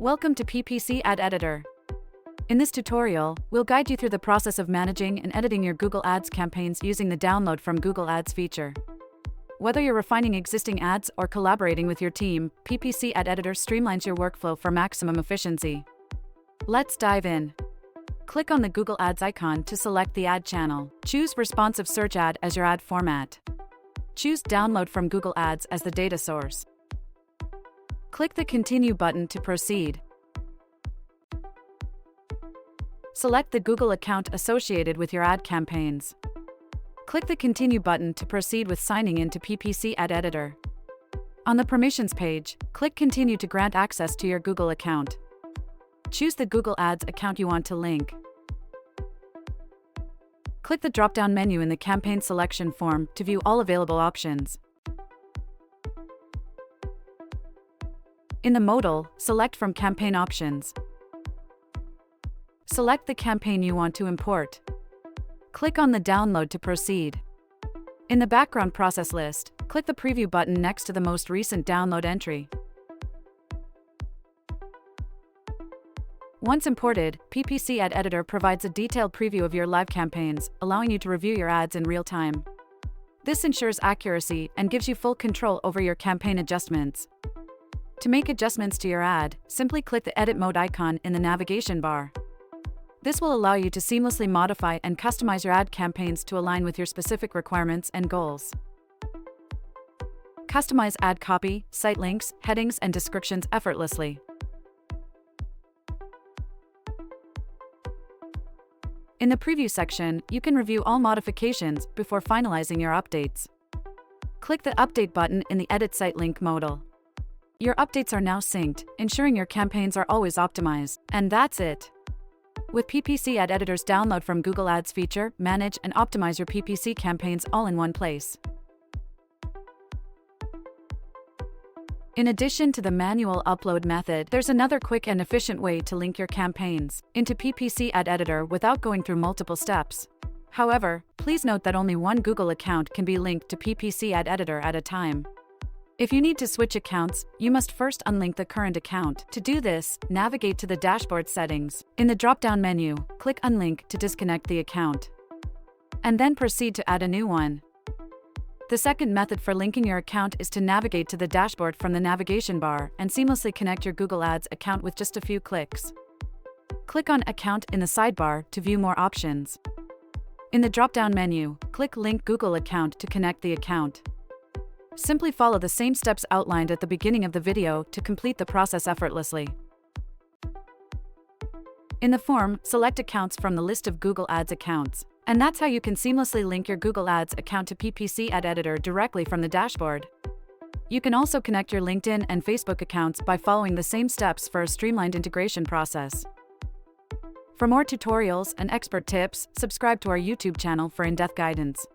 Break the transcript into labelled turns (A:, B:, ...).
A: Welcome to PPC Ad Editor. In this tutorial, we'll guide you through the process of managing and editing your Google Ads campaigns using the Download from Google Ads feature. Whether you're refining existing ads or collaborating with your team, PPC Ad Editor streamlines your workflow for maximum efficiency. Let's dive in. Click on the Google Ads icon to select the ad channel. Choose Responsive Search Ad as your ad format. Choose Download from Google Ads as the data source. Click the Continue button to proceed. Select the Google account associated with your ad campaigns. Click the Continue button to proceed with signing into PPC Ad Editor. On the Permissions page, click Continue to grant access to your Google account. Choose the Google Ads account you want to link. Click the drop-down menu in the campaign selection form to view all available options. In the modal, select from Campaign Options. Select the campaign you want to import. Click on the Download to proceed. In the Background Process list, click the Preview button next to the most recent download entry. Once imported, PPC Ad Editor provides a detailed preview of your live campaigns, allowing you to review your ads in real time. This ensures accuracy and gives you full control over your campaign adjustments. To make adjustments to your ad, simply click the Edit Mode icon in the navigation bar. This will allow you to seamlessly modify and customize your ad campaigns to align with your specific requirements and goals. Customize ad copy, site links, headings, and descriptions effortlessly. In the Preview section, you can review all modifications before finalizing your updates. Click the Update button in the Edit Site Link modal. Your updates are now synced, ensuring your campaigns are always optimized. And that's it. With PPC Ad Editor's Download from Google Ads feature, manage and optimize your PPC campaigns all in one place. In addition to the manual upload method, there's another quick and efficient way to link your campaigns into PPC Ad Editor without going through multiple steps. However, please note that only one Google account can be linked to PPC Ad Editor at a time. If you need to switch accounts, you must first unlink the current account. To do this, navigate to the Dashboard settings. In the drop-down menu, click Unlink to disconnect the account. And then proceed to add a new one. The second method for linking your account is to navigate to the dashboard from the navigation bar and seamlessly connect your Google Ads account with just a few clicks. Click on Account in the sidebar to view more options. In the drop-down menu, click Link Google Account to connect the account. Simply follow the same steps outlined at the beginning of the video to complete the process effortlessly. In the form, select Accounts from the list of Google Ads accounts. And that's how you can seamlessly link your Google Ads account to PPC Ad Editor directly from the dashboard. You can also connect your LinkedIn and Facebook accounts by following the same steps for a streamlined integration process. For more tutorials and expert tips, subscribe to our YouTube channel for in-depth guidance.